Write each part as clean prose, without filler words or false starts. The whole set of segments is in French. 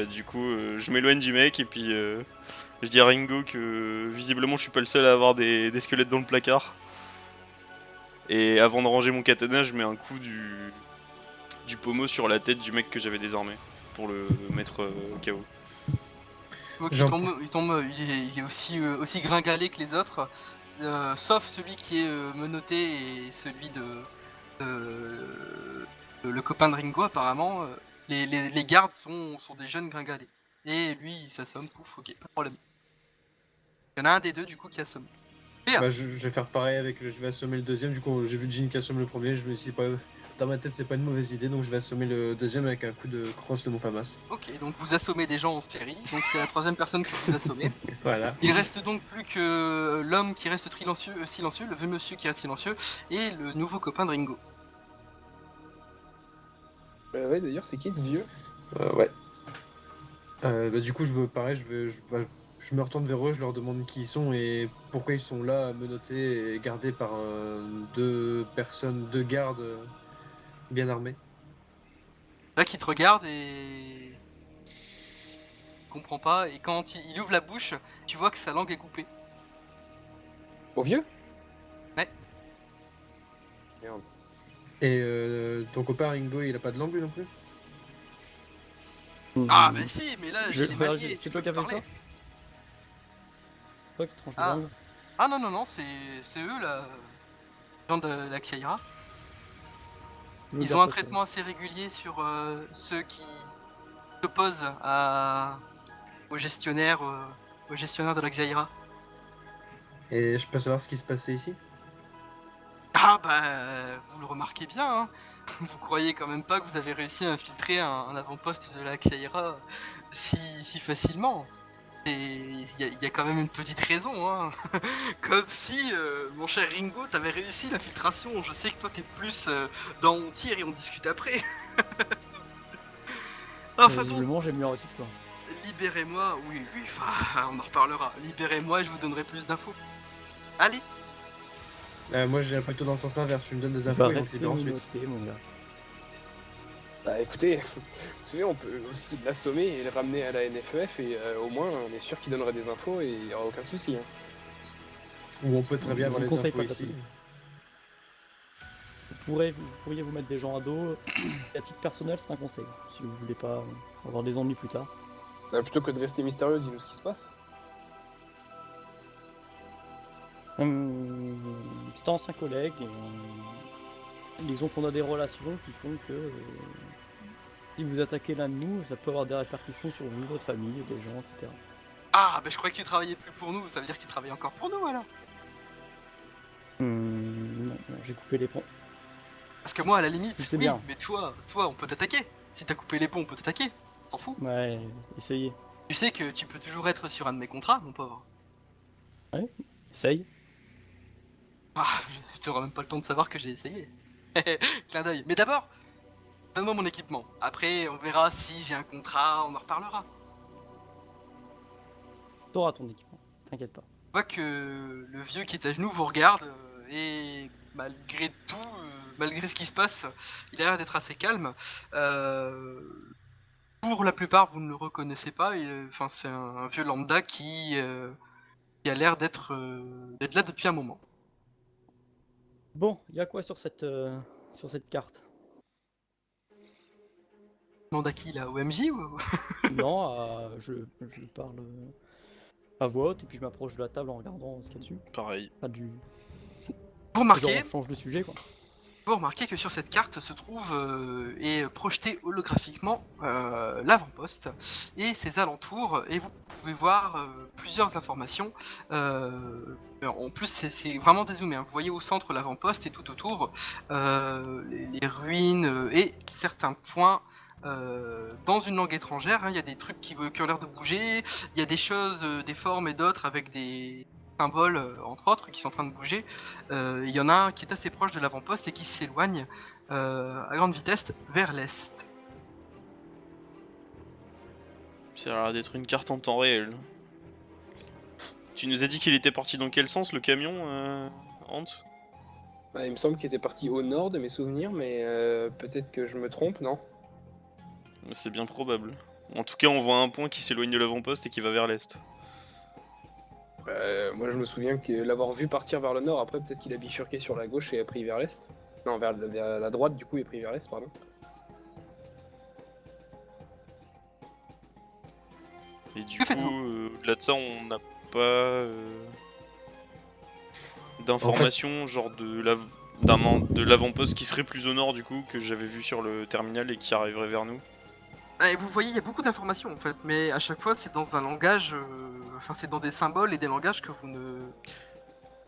du coup, je m'éloigne du mec et puis je dis à Ringo que visiblement je suis pas le seul à avoir des squelettes dans le placard. Et avant de ranger mon katana, je mets un coup du pommeau sur la tête du mec que j'avais désarmé pour le mettre KO. Donc J'en il est aussi gringalé que les autres, sauf celui qui est menotté et celui le copain de Ringo apparemment. Les gardes sont des jeunes gringalés. Et lui il s'assomme, pouf, ok, pas de problème. Il y en a un des deux du coup qui assomme. Bien. Bah, je vais faire pareil je vais assommer le deuxième. Du coup, j'ai vu Jin qui assomme le premier. Je me suis dit, pas, dans ma tête, c'est pas une mauvaise idée. Donc, je vais assommer le deuxième avec un coup de crosse de mon FAMAS. Ok, donc vous assommez des gens en série, donc c'est la troisième personne que vous assommez. Voilà. Il reste donc plus que l'homme qui reste silencieux, le vieux monsieur qui reste silencieux, et le nouveau copain de Ringo. Ouais, d'ailleurs, c'est qui ce vieux? Ouais. Bah, du coup, pareil, je me retourne vers eux, je leur demande qui ils sont et pourquoi ils sont là, menottés et gardés par deux gardes bien armés. Là qui te regarde et comprend pas, et quand il ouvre la bouche, tu vois que sa langue est coupée. Au vieux? Ouais. Merde. Et ton copain Ringo, il a pas de langue lui non plus? Ah bah si, mais là j'ai les Bah, mariés, c'est toi qui as fait ça? Toi qui tranches les Ah. langues? Ah non, c'est eux là, les gens de la Xiaira. Je me Ils garde ont un pas ça. traitement assez régulier sur ceux qui s'opposent au gestionnaire, de la Xiaira. Et je peux savoir ce qui se passait ici? Ah bah vous le remarquez bien, hein. Vous croyez quand même pas que vous avez réussi à infiltrer un avant-poste de la Xiaira si facilement. Il y a quand même une petite raison, hein. Comme si, mon cher Ringo, t'avais réussi l'infiltration. Je sais que toi t'es plus dans on tire et on discute après. Enfin bon, Visiblement, j'ai mieux réussi que toi. libérez-moi. Oui, enfin, on en reparlera. Libérez-moi et je vous donnerai plus d'infos. Allez. Moi, j'ai plutôt dans le sens inverse. Tu me donnes des Tu vas infos et on te rester libère ensuite. menotté, mon gars. Bah écoutez, vous savez, on peut aussi l'assommer et le ramener à la NFEF et au moins on est sûr qu'il donnerait des infos et il y aura aucun souci. Hein. Ou on peut très bien Je avoir vous les conseille infos pas de ici. l'assommer. Vous pourriez vous mettre des gens à dos. À titre personnel, c'est un conseil. Si vous voulez pas avoir des ennuis plus tard. Bah, plutôt que de rester mystérieux, dis-nous ce qui se passe. C'est un ancien collègue. Disons qu'on a des relations qui font que si vous attaquez l'un de nous, ça peut avoir des répercussions sur vous, votre famille, des gens, etc. Ah, bah je croyais que tu travaillais plus pour nous. Ça veut dire que tu travailles encore pour nous alors. Non, j'ai coupé les ponts. Parce que moi, à la limite, Je sais oui, bien. mais toi, on peut t'attaquer. Si t'as coupé les ponts, on peut t'attaquer. On s'en fout. Ouais, essayez. Tu sais que tu peux toujours être sur un de mes contrats, mon pauvre. Essaye. Ah, tu auras même pas le temps de savoir que j'ai essayé. Clin d'œil. Mais d'abord, donne-moi mon équipement. Après, on verra si j'ai un contrat, on en reparlera. T'auras ton équipement. T'inquiète pas. Je vois que le vieux qui est à genoux vous regarde et malgré tout, malgré ce qui se passe, il a l'air d'être assez calme. Pour la plupart, vous ne le reconnaissez pas. Enfin, c'est un vieux lambda qui a l'air d'être là depuis un moment. Bon, y a quoi sur cette carte? Demande à qui là, au MJ ou... Non, je parle à voix haute et puis je m'approche de la table en regardant ce qu'il y a dessus. Pareil. Pas du... Vous Genre remarquez, on change de sujet quoi. que sur cette carte se trouve et projeté holographiquement l'avant-poste et ses alentours, et vous pouvez voir plusieurs informations. En plus, c'est vraiment dézoomé, hein. Vous voyez au centre l'avant-poste et tout autour les ruines et certains points. Dans une langue étrangère, hein. Il y a des trucs qui ont l'air de bouger, il y a des choses, des formes et d'autres avec des symboles, entre autres, qui sont en train de bouger. Il y en a un qui est assez proche de l'avant-poste et qui s'éloigne à grande vitesse vers l'est. Ça a l'air d'être une carte en temps réel. Tu nous as dit qu'il était parti dans quel sens le camion, Hans? Bah, il me semble qu'il était parti au nord de mes souvenirs, mais peut-être que je me trompe, non? C'est bien probable. En tout cas, on voit un point qui s'éloigne de l'avant-poste et qui va vers l'est. Moi je me souviens que l'avoir vu partir vers le nord, après peut-être qu'il a bifurqué sur la gauche et a pris vers l'est. Non, vers la droite du coup et pris vers l'est, pardon. Et du Que coup, faites-vous au-delà de ça, on n'a pas d'informations genre de l'avant-poste qui serait plus au nord du coup, que j'avais vu sur le terminal et qui arriverait vers nous. Ah, et vous voyez, il y a beaucoup d'informations en fait, mais à chaque fois c'est dans un langage, enfin c'est dans des symboles et des langages que vous ne.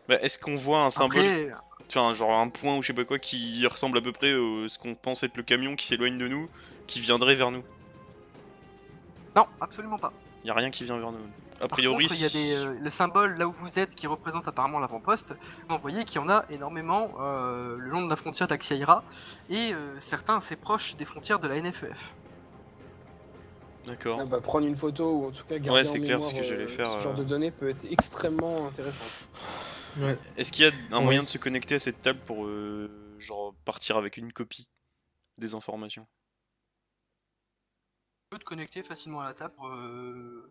Bah, est-ce qu'on voit un symbole, Après, enfin genre un point ou je sais pas quoi qui ressemble à peu près à ce qu'on pense être le camion qui s'éloigne de nous, qui viendrait vers nous? non, absolument pas. Y a rien qui vient vers nous. A Par priori, contre, il y a le symbole là où vous êtes qui représente apparemment l'avant-poste. Vous voyez qu'il y en a énormément le long de la frontière d'Axiaïra et certains assez proches des frontières de la NFEF. D'accord. Ah bah, prendre une photo ou en tout cas garder Ouais, en c'est clair mémoire ce que j'allais faire. ce genre de données peut être extrêmement intéressant. Ouais. Est-ce qu'il y a un Ouais, moyen de se c'est- connecter à cette table pour genre partir avec une copie des informations? Tu peux te connecter facilement à la table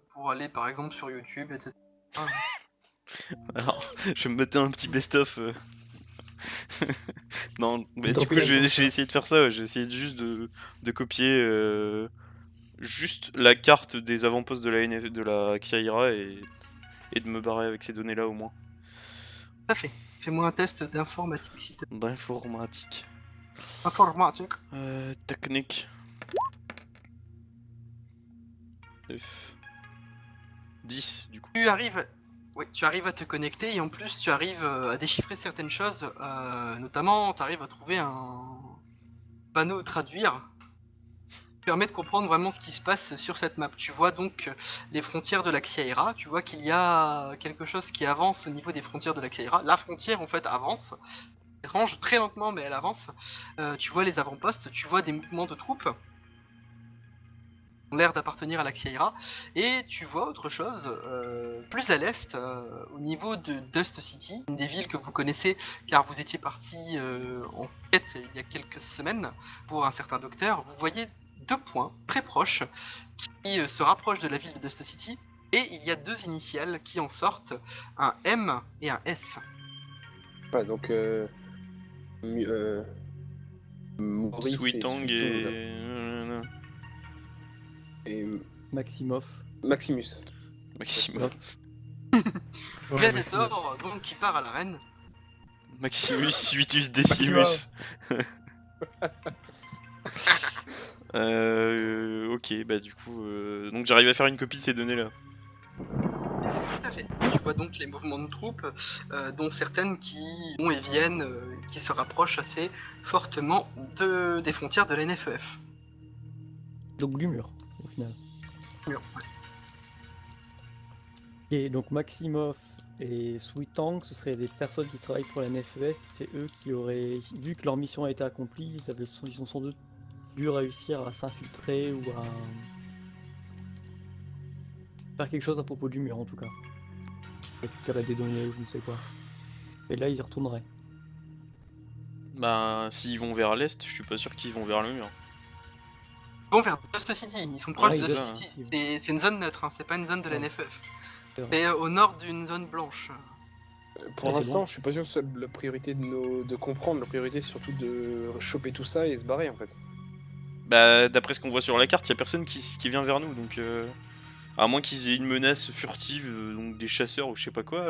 pour aller par exemple sur YouTube, etc. Alors, je vais me mettre un petit best-of. Non, mais Dans du coup, quel je vais sens, essayer de faire ça. Ouais. Je vais essayer juste de copier juste la carte des avant-postes de la de la Xiaira et de me barrer avec ces données-là au moins. Tout à fait. Fais-moi un test d'informatique s'il te plaît. D'informatique. Informatique. Technique. 9. 10 du coup. Tu arrives. Oui, tu arrives à te connecter et en plus tu arrives à déchiffrer certaines choses, notamment tu arrives à trouver un panneau traduire qui permet de comprendre vraiment ce qui se passe sur cette map. Tu vois donc les frontières de la Xiaira, tu vois qu'il y a quelque chose qui avance au niveau des frontières de la Xiaira. La frontière en fait avance, étrange, très lentement mais elle avance. Tu vois les avant-postes, tu vois des mouvements de troupes ont l'air d'appartenir à la Xiaira, et tu vois autre chose, plus à l'est, au niveau de Dust City, une des villes que vous connaissez car vous étiez parti en quête il y a quelques semaines pour un certain docteur. Vous voyez deux points très proches qui se rapprochent de la ville de Dust City, et il y a deux initiales qui en sortent, un M et un S. Ouais, donc Maurice Sweetang et Maximov. Maximus. Maximum. Ouais, Gladiator, donc qui part à l'arène. Maximus Suitus Decimus. Ok, bah du coup, donc j'arrive à faire une copie de ces données-là. Tout à fait. Tu vois donc les mouvements de troupes, dont certaines qui vont et viennent, qui se rapprochent assez fortement des frontières de la NFEF. Donc du mur, au final. Mur, ouais. Et donc Maximov et Sweetang, ce seraient des personnes qui travaillent pour la NFEF. C'est eux qui auraient, vu que leur mission a été accomplie, ils ont sans doute dû réussir à s'infiltrer ou à faire quelque chose à propos du mur en tout cas. Récupérer des données ou je ne sais quoi. Et là ils y retourneraient. Bah, s'ils vont vers l'est, je suis pas sûr qu'ils vont vers le mur. Ils vont vers Dust City, ils sont proches Ouais, de c'est Dust ça, City. hein. C'est une zone neutre, hein, c'est pas une zone de la Ouais. NFEF. C'est vrai. C'est au nord d'une zone blanche. Pour Ouais, c'est l'instant, bon. je suis pas sûr que ce soit la priorité de comprendre, la priorité c'est surtout de choper tout ça et se barrer en fait. Bah, d'après ce qu'on voit sur la carte, y a personne qui vient vers nous, donc à moins qu'ils aient une menace furtive, donc des chasseurs ou je sais pas quoi,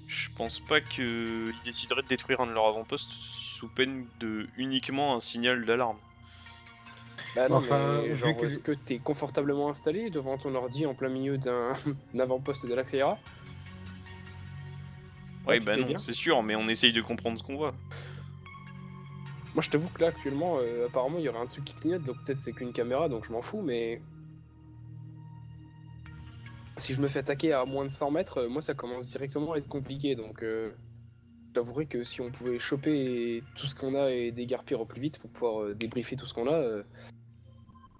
je pense pas qu'ils décideraient de détruire un de leurs avant-postes sous peine de uniquement un signal d'alarme. Bah non, Enfin, mais vu genre, que- est-ce que t'es confortablement installé devant ton ordi en plein milieu d'un avant-poste de la Xiaira? Ouais, tu bah fais non, bien. c'est sûr, mais on essaye de comprendre ce qu'on voit. Moi je t'avoue que là actuellement, apparemment il y aurait un truc qui clignote, donc peut-être c'est qu'une caméra, donc je m'en fous, mais... Si je me fais attaquer à moins de 100 mètres, moi ça commence directement à être compliqué, donc j'avouerais que si on pouvait choper tout ce qu'on a et dégarpir au plus vite pour pouvoir débriefer tout ce qu'on a,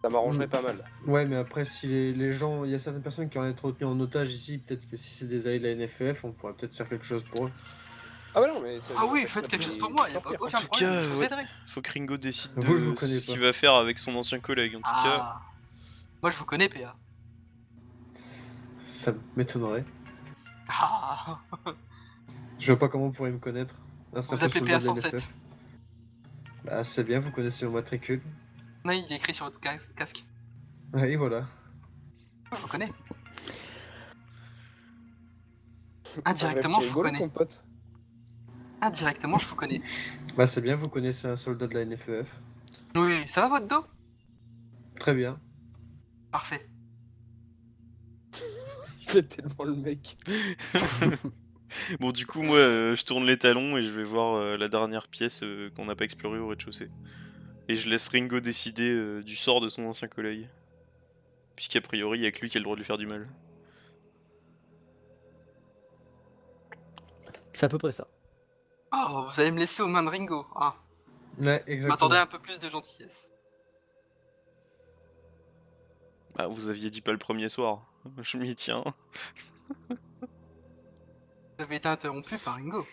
ça m'arrangerait pas mal. Ouais, mais après, si les gens, il y a certaines personnes qui ont été retenues en otage ici, peut-être que si c'est des alliés de la NFEF, on pourrait peut-être faire quelque chose pour eux. Ah bah non, mais... Ah oui, faites quelque chose pour moi, y a sortir. aucun En tout problème, cas, je vous ouais. aiderai. Faut que Ringo décide Vous, je de vous connais ce qu'il pas. va faire avec son ancien collègue. En tout cas, Ah, Moi je vous connais, PA. Ça m'étonnerait. Ah, Je vois pas comment vous pourriez me connaître. Un vous simple appelez soldat PA de la 107. NFF. Bah, c'est bien, vous connaissez mon matricule. Oui, il est écrit sur votre casque. Oui, voilà. Je vous connais. Un Indirectement, petit je vous rigolo, connais. ton pote. Indirectement, je vous connais. Bah, c'est bien, vous connaissez un soldat de la NFEF. Oui, ça va votre dos? Très bien. Parfait. Il fait tellement le mec. Bon, du coup, moi, je tourne les talons et je vais voir la dernière pièce qu'on n'a pas explorée au rez-de-chaussée. Et je laisse Ringo décider du sort de son ancien collègue. Puisqu'a priori, il y a que lui qui a le droit de lui faire du mal. C'est à peu près ça. Oh, vous allez me laisser aux mains de Ringo. Ah, Ouais, je exactement. m'attendais à un peu plus de gentillesse. Bah, vous aviez dit pas le premier soir. Je m'y tiens. Vous avez été interrompu par Ringo.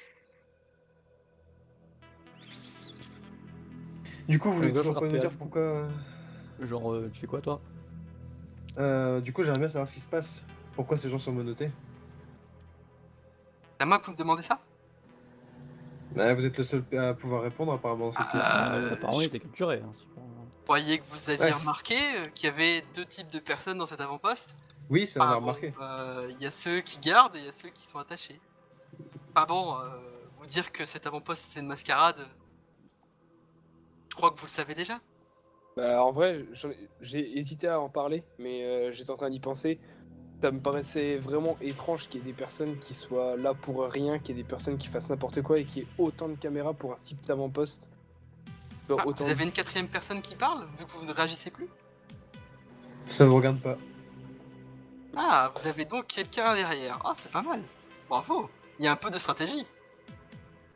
Du coup, vous voulez va toujours pas frapper me à dire du coup. pourquoi... Genre, tu fais quoi toi? Du coup, j'aimerais bien savoir ce qui se passe. Pourquoi ces gens sont menottés? C'est à moi que vous me demandez ça? Bah, vous êtes le seul à pouvoir répondre apparemment à cette question. Apparemment, il Je était capturé. Hein, c'est pas- croyais que vous aviez Ouais. remarqué qu'il y avait deux types de personnes dans cet avant-poste. Oui, ça on a Ah bon, remarqué. il y a ceux qui gardent et il y a ceux qui sont attachés. Pas bon, vous dire que cet avant-poste c'est une mascarade, je crois que vous le savez déjà. Bah, en vrai, j'ai hésité à en parler, mais j'étais en train d'y penser. Ça me paraissait vraiment étrange qu'il y ait des personnes qui soient là pour rien, qu'il y ait des personnes qui fassent n'importe quoi et qu'il y ait autant de caméras pour un site d'avant-poste. Genre, Ah, autant vous avez une quatrième personne qui parle, vu que vous ne réagissez plus. Ça vous regarde pas. Ah, vous avez donc quelqu'un derrière. Ah, c'est pas mal. Bravo. Il y a un peu de stratégie.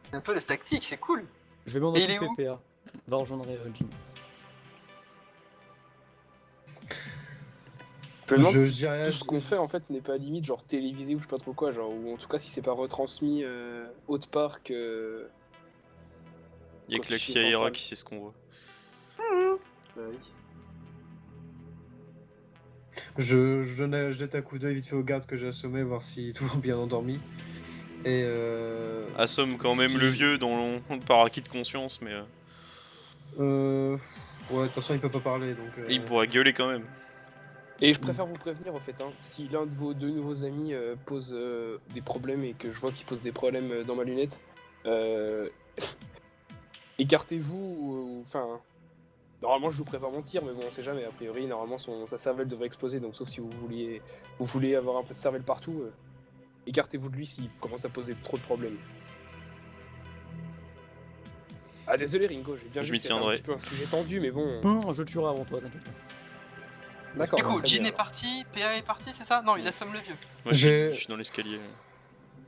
Il y a un peu de tactique, c'est cool. Je vais m'en Et il est occuper, où PA. Va rejoindre Jim. Je me demande Je si dirais... tout ce qu'on fait en fait n'est pas limite genre télévisé ou je sais pas trop quoi, genre, ou en tout cas si c'est pas retransmis autre part que. Il y a Qu'au que la fichier Kiaira central. qui sait ce qu'on voit. Bah oui. Je jette un coup d'œil vite fait aux gardes que j'ai assommés, voir s'ils sont toujours bien endormis. Et Assomme quand même le vieux par acquis de conscience, mais Ouais, de toute façon, il peut pas parler, donc... il pourra gueuler quand même. Et je préfère vous prévenir en fait, hein, si l'un de vos deux nouveaux amis pose des problèmes et que je vois qu'il pose des problèmes dans ma lunette, écartez-vous ou enfin. Normalement je vous préfère mentir, mais bon on sait jamais, a priori normalement sa cervelle devrait exploser, donc sauf si vous voulez avoir un peu de cervelle partout, écartez-vous de lui s'il commence à poser trop de problèmes. Ah désolé Ringo, j'ai bien Je vu m'y que c'était un tiendrai. petit peu un sujet tendu, mais bon. Je tuerai avant toi, t'inquiète pas. D'accord. Du coup, très Jin bien, est parti, PA est parti, c'est ça? Non, il assomme le vieux. Moi, je suis dans l'escalier.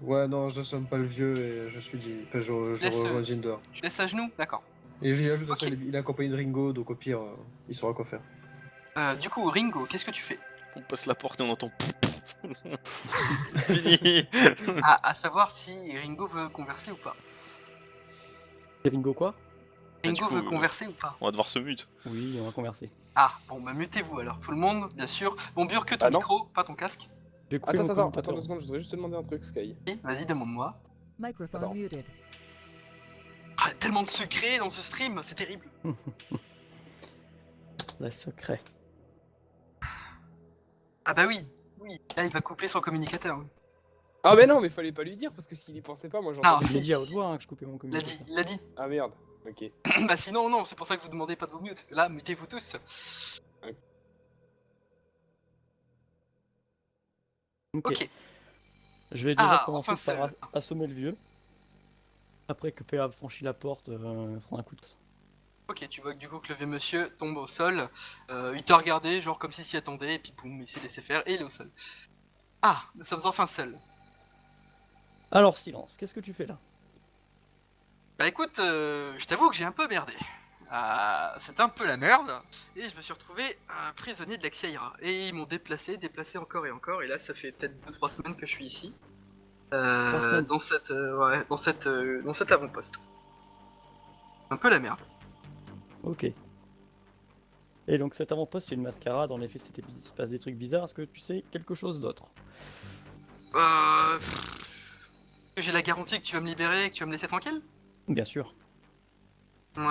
Ouais, non, je somme pas le vieux et je suis Jin. Enfin, je Laisse, rejoins Jin dehors. Tu laisses à genoux? D'accord. Et je lui ajoute, de toute Ok. façon, il est accompagné de Ringo, donc au pire, il saura quoi faire. Du coup, Ringo, qu'est-ce que tu fais? On passe la porte et on entend. Fini. À savoir si Ringo veut converser ou pas. Ringo quoi? Du Ringo coup, veut converser ou pas? On va devoir se mute. Oui, on va converser. Ah, bon, bah mutez-vous alors, tout le monde, bien sûr. Bon, Burk, ton Ah non. micro, pas ton casque. J'ai coupé mon Attends commutateur. 2 secondes, je voudrais juste te demander un truc, Sky. Et vas-y, demande-moi. Microphone Attends. muted. Ah, tellement de secrets dans ce stream, c'est terrible. La secret. Ah bah oui, oui. Là, il va couper son communicateur. oui. Ah mais non, mais fallait pas lui dire parce que s'il y pensait pas, moi Non, j'entendais. Je l'ai dit à haute voix hein, que je coupais mon Il l'a dit, commutateur. il l'a dit. Ah merde. Ok. Bah sinon, non, c'est pour ça que vous demandez pas de vous mute. Là, mutez-vous tous. Ok. Je vais déjà Ah, commencer enfin, par c'est- assommer le vieux. Après que PA franchit la porte, prendre un coup de... Ok, tu vois que du coup que le vieux monsieur tombe au sol. Il t'a regardé, genre comme s'il s'y attendait, et puis boum, il s'est laissé faire, et il est au sol. Ah, nous sommes enfin seuls. Alors silence, qu'est-ce que tu fais là? Bah écoute, je t'avoue que j'ai un peu merdé. C'était un peu la merde, et je me suis retrouvé prisonnier de la Xiaira. Et ils m'ont déplacé encore et encore, et là ça fait peut-être 2-3 semaines que je suis ici. semaines. Dans cet avant-poste. Un peu la merde. Ok. Et donc cet avant-poste c'est une mascarade, en effet il se passe des trucs bizarres, est-ce que tu sais quelque chose d'autre? J'ai la garantie que tu vas me libérer et que tu vas me laisser tranquille? Bien sûr. Ouais,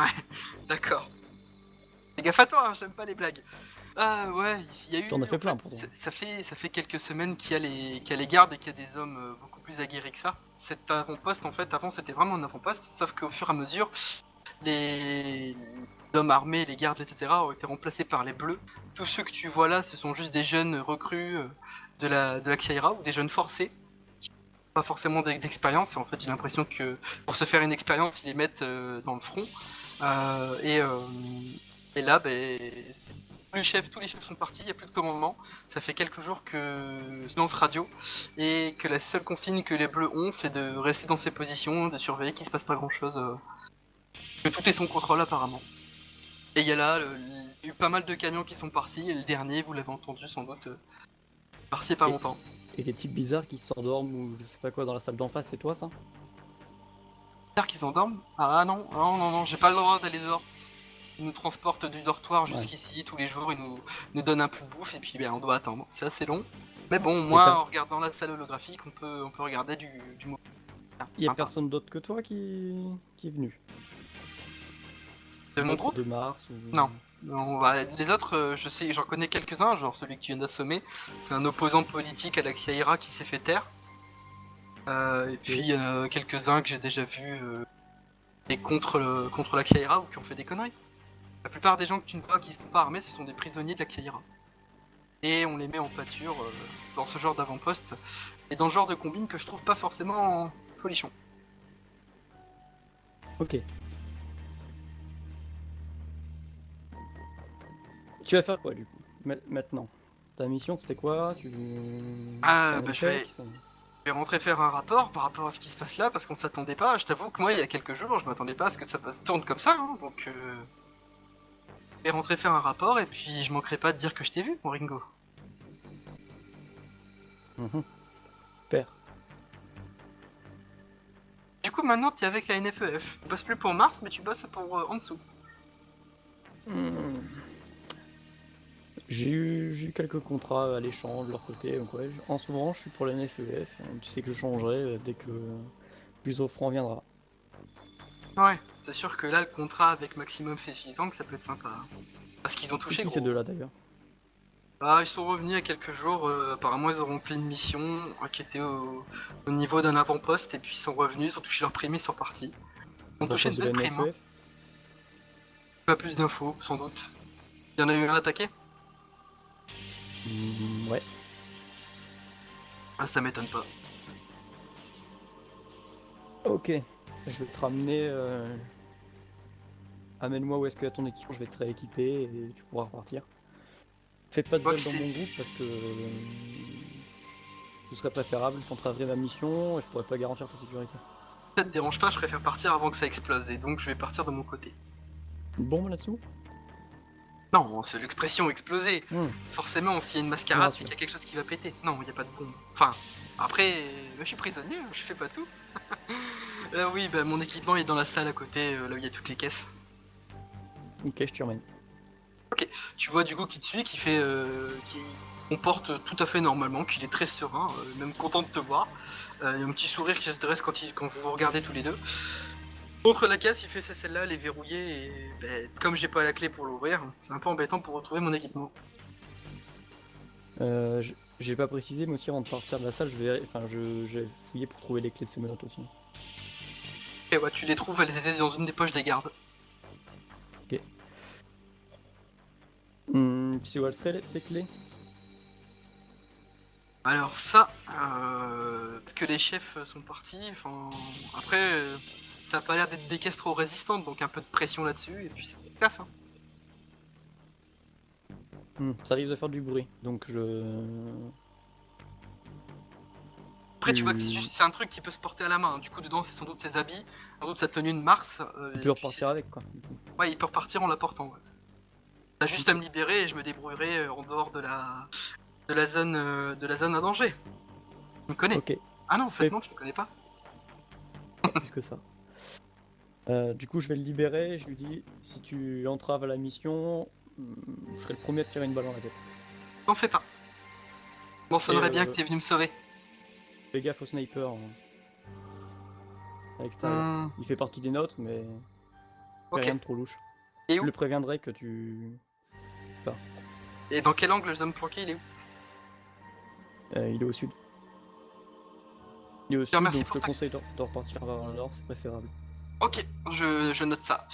d'accord. Fais gaffe à toi, hein, j'aime pas les blagues. Ah ouais, il y a eu. T'en as fait En plein fait, pourtant. ça fait quelques semaines qu'il y a les gardes et qu'il y a des hommes beaucoup plus aguerris que ça. Cet avant-poste, en fait, avant c'était vraiment un avant-poste, sauf qu'au fur et à mesure, les hommes armés, les gardes, etc., ont été remplacés par les bleus. Tous ceux que tu vois là, ce sont juste des jeunes recrues de la Xaira ou des jeunes forcés. Pas forcément d'expérience, et en fait j'ai l'impression que pour se faire une expérience, ils les mettent dans le front. Euh, et, euh, et là, tous les chefs sont partis, il n'y a plus de commandement. Ça fait quelques jours que silence radio, et que la seule consigne que les bleus ont, c'est de rester dans ses positions, de surveiller qu'il se passe pas grand chose, que tout est son contrôle apparemment. Et il y a là, il y a eu pas mal de camions qui sont partis, et le dernier, vous l'avez entendu sans doute, parti il y a pas Et- longtemps. Et des types bizarres qui s'endorment ou je sais pas quoi dans la salle d'en face, c'est toi ça? J'espère qu'ils endorment. Ah non, non, non, non, j'ai pas le droit d'aller dehors. Ils nous transportent du dortoir Ouais. jusqu'ici tous les jours, ils nous donnent un peu de bouffe et puis on doit attendre. C'est assez long. Mais bon, Et moi, per- en regardant la salle holographique, on peut regarder du mouvement. y a Sympa. personne d'autre que toi qui est venu? De mon Maître groupe? de Mars ou... Non. Non, les autres, je sais, j'en connais quelques-uns, genre celui que tu viens d'assommer. C'est un opposant politique à la Xaira qui s'est fait taire. Et puis il y en a quelques-uns que j'ai déjà vus et contre la Xaira ou qui ont fait des conneries. La plupart des gens que tu ne vois qui sont pas armés, ce sont des prisonniers de la Xaira. Et on les met en pâture dans ce genre d'avant-poste et dans ce genre de combine que je trouve pas forcément folichon. Ok. Tu vas faire quoi du coup maintenant? Ta mission c'est quoi? Ah, C'est un bah, échec, je vais rentrer faire un rapport par rapport à ce qui se passe là parce qu'on s'attendait pas. Je t'avoue que moi, il y a quelques jours, je m'attendais pas à ce que ça tourne comme ça, hein, donc je vais rentrer faire un rapport et puis je manquerai pas de dire que je t'ai vu, mon Ringo. Super. Du coup, maintenant, t'es avec la NFEF. Tu bosses plus pour Mars, mais tu bosses pour en dessous. Hmm. J'ai eu quelques contrats à l'échange de leur côté, donc ouais, en ce moment je suis pour la NFEF, tu sais que je changerai dès que plus offrant viendra. Ouais, c'est sûr que là, le contrat avec Maximum fait 6 ans que ça peut être sympa, hein. Parce qu'ils ont C'est touché qui ces gros. deux-là d'ailleurs? Ah, ils sont revenus il y a quelques jours, apparemment ils ont rempli une mission qui était au niveau d'un avant-poste et puis ils sont revenus, ils ont touché leur prime, ils sont repartis. Ils ont touché une Poste de la belle prime, hein. NFEF? Pas plus d'infos, sans doute. Il y en a eu un attaqué? Ouais. Ah, ça m'étonne pas. Ok, je vais te ramener. Amène-moi où est-ce que ton équipe, je vais te rééquiper et tu pourras repartir. Fais pas de Moi, zèle dans mon groupe parce que ce serait préférable, t'entraverais ma mission et je pourrais pas garantir ta sécurité. ça te dérange pas, je préfère partir avant que ça explose et donc je vais partir de mon côté. Bon là-dessous? Non, c'est l'expression exploser. Forcément, s'il y a une mascarade, Bien c'est sûr. qu'il y a quelque chose qui va péter. Non, il n'y a pas de bombe. Enfin, après, je suis prisonnier, je fais pas tout. Oui, bah mon équipement est dans la salle à côté, là où il y a toutes les caisses. Ok, je te remène. Tu vois du coup qui te suit, qui comporte tout à fait normalement, qu'il est très serein, même content de te voir. Il y a un petit sourire qui se dresse quand vous vous regardez tous les deux. Contre la caisse, il fait c'est celle-là, elle est verrouillée et comme j'ai pas la clé pour l'ouvrir, c'est un peu embêtant pour retrouver mon équipement. J'ai pas précisé, mais aussi avant de partir de la salle, j'ai fouillé pour trouver les clés de ces menottes aussi. Et ouais, tu les trouves, elles étaient dans une des poches des gardes. Tu sais où elles seraient ces clés? Alors ça, peut-être que les chefs sont partis, enfin... Après, ça a pas l'air d'être des caisses trop résistantes, donc un peu de pression là-dessus, et puis c'est taf, hein. Ça risque de faire du bruit, donc Après, tu vois que c'est un truc qui peut se porter à la main, hein. Du coup, dedans, c'est sans doute ses habits, sans doute sa tenue de Mars. Tu et peux puis repartir avec quoi. ouais, il peut repartir en l'apportant, ouais. T'as juste à me libérer et je me débrouillerai en dehors de la zone à danger. Tu me connais? Ok, Ah non, en fait Fais- non, tu me connais pas. pas plus que ça. Du coup, je vais le libérer, je lui dis, si tu entraves à la mission, je serai le premier à te tirer une balle dans la tête. T'en fais pas. Bon, ça sonnerait Et, bien que t'es venu me sauver. Fais gaffe au sniper. À l'extérieur. Hum, Il fait partie des nôtres, mais ok. rien de trop louche. Et Je où le préviendrai que tu... Et dans quel angle je dois me planquer? Il est où? il est au sud. Il est au sud, remercie donc je pour te ta- conseille de repartir vers le nord, c'est préférable. Ok, je note ça.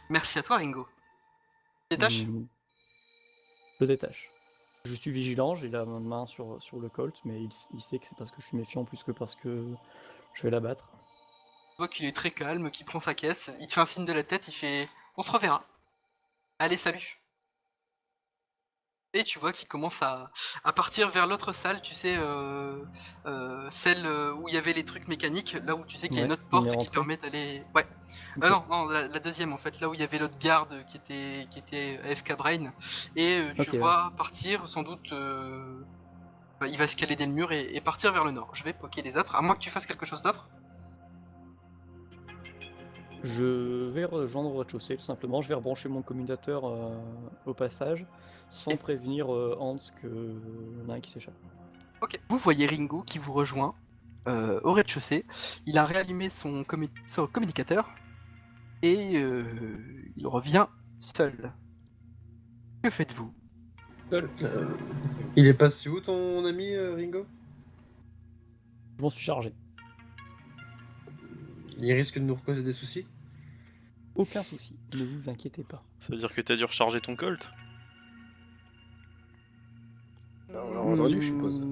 Merci à toi, Ringo. Détache? Hmm, je détache. Je suis vigilant, j'ai la main sur le Colt, mais il sait que c'est parce que je suis méfiant plus que parce que je vais l'abattre. Tu vois qu'il est très calme, qu'il prend sa caisse, il te fait un signe de la tête, il fait on se reverra. Allez, salut. Et tu vois qu'il commence à partir vers l'autre salle, tu sais, celle où il y avait les trucs mécaniques, là où tu sais qu'il y a une Ouais, autre on porte est qui rentré. permet d'aller. Ouais. Ok. Non, la deuxième en fait, là où il y avait l'autre garde qui était AFK Brain. Et tu Ok, ouais. vois partir, sans doute. Il va escalader le mur et partir vers le nord. Je vais poker les autres, à moins que tu fasses quelque chose d'autre. Je vais rejoindre le rez-de-chaussée, tout simplement. Je vais rebrancher mon commutateur au passage, sans prévenir Hans que y en a un qui s'échappe. Ok. Vous voyez Ringo qui vous rejoint au rez-de-chaussée. Il a réallumé son communicateur et il revient seul. Que faites-vous? Seul. Il est passé où ton ami Ringo? Je m'en suis chargé. Il risque de nous causer des soucis? Aucun souci, ne vous inquiétez pas. Ça veut dire que t'as dû recharger ton Colt? On l'a entendu, je suppose.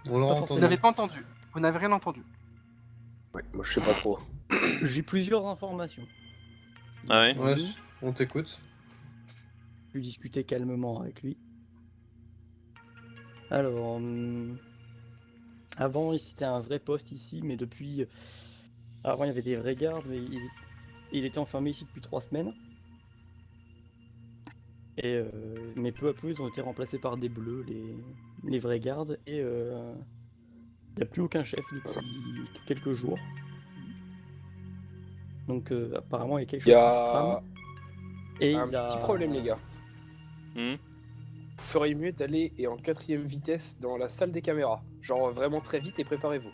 On l'a Pas entendu. Vous forcément. n'avez pas entendu. Vous n'avez rien entendu. Ouais, moi je sais pas trop. J'ai plusieurs informations. Ah ouais? Ouais, on t'écoute. Je vais discuter calmement avec lui. Alors, avant c'était un vrai poste ici, mais depuis... Avant il y avait des vrais gardes, mais il était enfermé ici depuis 3 semaines. Et, mais peu à peu ils ont été remplacés par des bleus, les vrais gardes, et il n'y a plus aucun chef depuis quelques jours. Donc apparemment il y a quelque Il y chose qui se trame. a Et un il a... petit problème, les gars. Hmm. Vous feriez mieux d'aller et en 4ème vitesse dans la salle des caméras. Genre vraiment très vite et préparez-vous.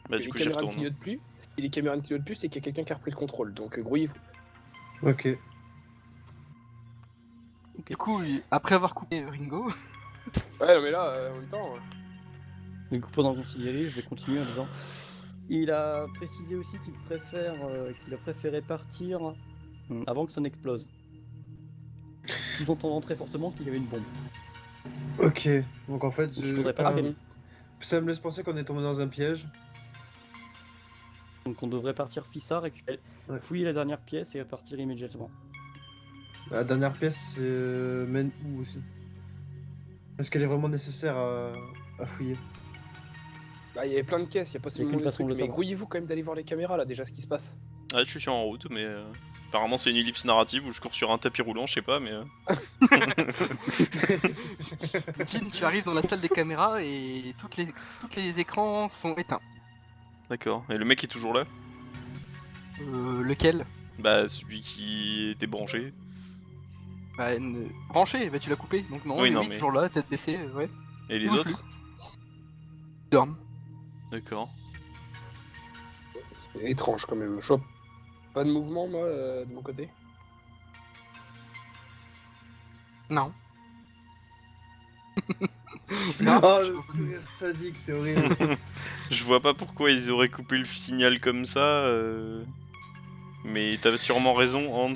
Bah Que du les coup j'y caméras ne retourne. clignotent plus. Si les caméras ne clignotent plus, c'est qu'il y a quelqu'un qui a repris le contrôle. Donc grouillez-vous. Ok. Ok. Du coup, après avoir coupé Ringo, Ouais, non mais là, en même temps... Du coup, pendant qu'on s'y dirige, je vais continuer en disant il a précisé aussi qu'il qu'il a préféré partir avant que ça n'explose. Sous-entendant très fortement qu'il y avait une bombe. Ok. Donc en fait, Donc il faudrait pas traîner. ça me laisse penser qu'on est tombé dans un piège. Donc on devrait partir fissard, récupérer, Ouais. fouiller la dernière pièce et partir immédiatement. La dernière pièce mène où aussi? Est-ce qu'elle est vraiment nécessaire à fouiller? Bah, il y avait plein de caisses, il y a pas Il y a seulement qu'une des façon trucs. de le Mais savoir. grouillez-vous quand même d'aller voir les caméras là, déjà ce qui se passe. Ah je suis en route, mais apparemment c'est une ellipse narrative où je cours sur un tapis roulant, je sais pas, mais... Poutine, tu arrives dans la salle des caméras et toutes les écrans sont éteints. D'accord. Et le mec est toujours là? Lequel? Bah celui qui était branché. Bah, branché, bah tu l'as coupé. Donc non, Oui, et non, oui, mais- toujours là, tête baissée, ouais. Et les Bouge autres? Ils dorment. D'accord. C'est étrange quand même. Je vois pas de mouvement moi de mon côté. Non. Non, Oh, je- le sourire sadique, c'est horrible. Je vois pas pourquoi ils auraient coupé le signal comme ça. Mais t'as sûrement raison, Hans.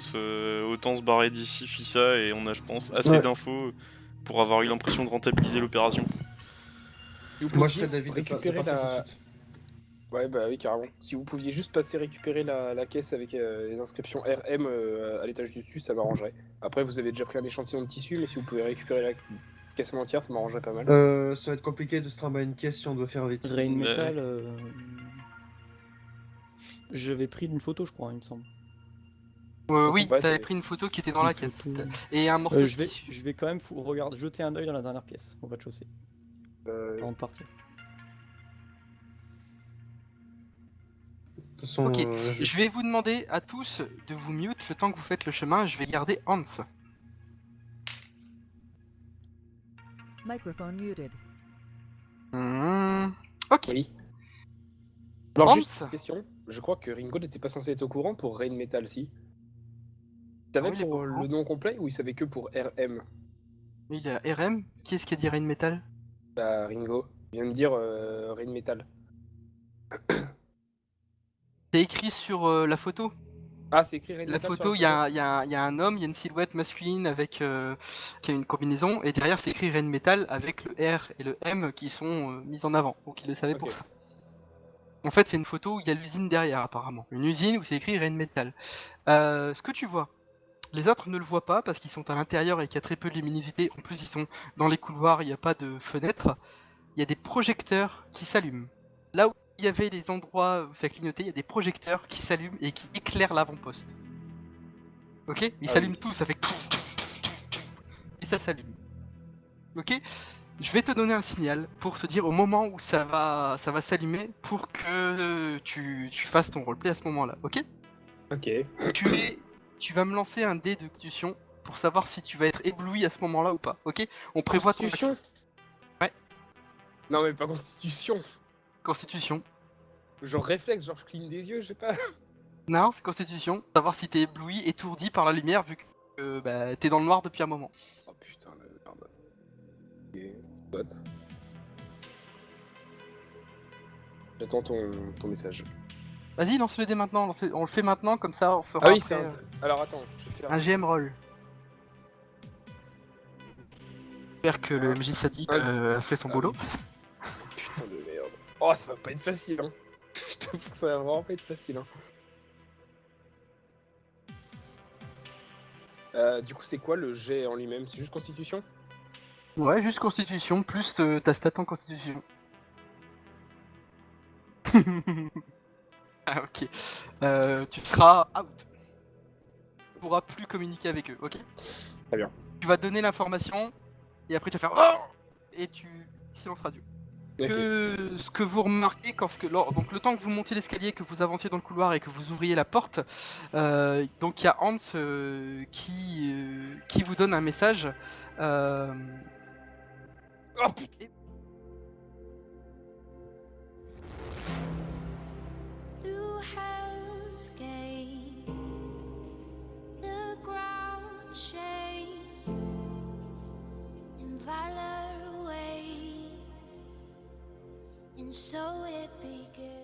Autant se barrer d'ici, Fissa, et on a, je pense, assez Ouais. d'infos pour avoir eu l'impression de rentabiliser l'opération. Si vous Moi, je pouviez serais d'avis de récupérer partir tout de la... suite. Ouais bah oui carrément. Si vous pouviez juste passer récupérer la caisse avec les inscriptions RM à l'étage du dessus, ça m'arrangerait. Après vous avez déjà pris un échantillon de tissu, mais si vous pouvez récupérer la caisse en entière, ça m'arrangerait pas mal. Ça va être compliqué de se trimballer une caisse si on doit faire vite. Rain Ouais. Metal, j'avais pris une photo, je crois, il me semble. oui, Ouais, t'avais t'avais- pris une photo qui était dans la Une caisse. photo. Et un morceau de Je vais, tissu. je vais quand même jeter un œil dans la dernière pièce, au rez-de-chaussée, avant de partir. De toute façon, Ok, je vais vous demander à tous de vous mute le temps que vous faites le chemin. Je vais garder Hans. Microphone muted. Ok. Oui. Alors, Hans. juste une question. Je crois que Ringo n'était pas censé être au courant pour Rain Metal, si. Il savait Non, il est pas pour au le courant. nom complet ou il savait que pour RM? Il y a RM. Qui est-ce qui a dit Rain Metal? Bah, Ringo. Il vient de dire Rain Metal. C'est écrit sur la photo. Ah, c'est écrit Rain La Metal sur photo, il y a un homme, il y a une silhouette masculine avec qui a une combinaison, et derrière c'est écrit Rain Metal avec le R et le M qui sont mis en avant. Donc il le savait pour Ok. ça. En fait, c'est une photo où il y a l'usine derrière, apparemment. Une usine où c'est écrit Rain Metal. Ce que tu vois, les autres ne le voient pas parce qu'ils sont à l'intérieur et qu'il y a très peu de luminosité. En plus, ils sont dans les couloirs, il n'y a pas de fenêtres. Il y a des projecteurs qui s'allument. Là où il y avait des endroits où ça clignotait, il y a des projecteurs qui s'allument et qui éclairent l'avant-poste. Ok? Ils Ah s'allument oui. tous avec et ça s'allume. Ok? Je vais te donner un signal pour te dire au moment où ça va s'allumer pour que tu fasses ton roleplay à ce moment-là. Ok? Ok. Tu vas me lancer un dé de constitution pour savoir si tu vas être ébloui à ce moment-là ou pas. Ok? On prévoit ton Constitution? action. Ouais. Non, mais pas Constitution. Constitution. Genre réflexe, genre je cligne des yeux, je sais pas. Non, c'est constitution. Savoir si t'es ébloui, étourdi par la lumière vu que bah, t'es dans le noir depuis un moment. Oh putain de merde. Ok, soit. J'attends ton message. Vas-y, lance le dé maintenant. On le fait maintenant, comme ça on saura Ah oui, après, c'est un. Alors attends, je vais faire. un GM roll. J'espère que le MJ sadique a fait son Ah boulot. oui. Putain de merde. Oh, ça va pas être facile, hein. Je t'avoue que ça va vraiment pas être facile, hein. Du coup, c'est quoi le jet en lui-même? C'est juste Constitution? Ouais, juste constitution, plus ta stat en constitution. Ah ok. Tu seras out. Tu pourras plus communiquer avec eux, ok? Très bien. Tu vas donner l'information, et après tu vas faire oh et tu silence radio. Ok. Ce que vous remarquez donc le temps que vous montiez l'escalier, que vous avanciez dans le couloir et que vous ouvriez la porte, donc il y a Hans qui vous donne un message. Oh putain. Through hell's gates, the ground shakes, and valor waits, and so it begins.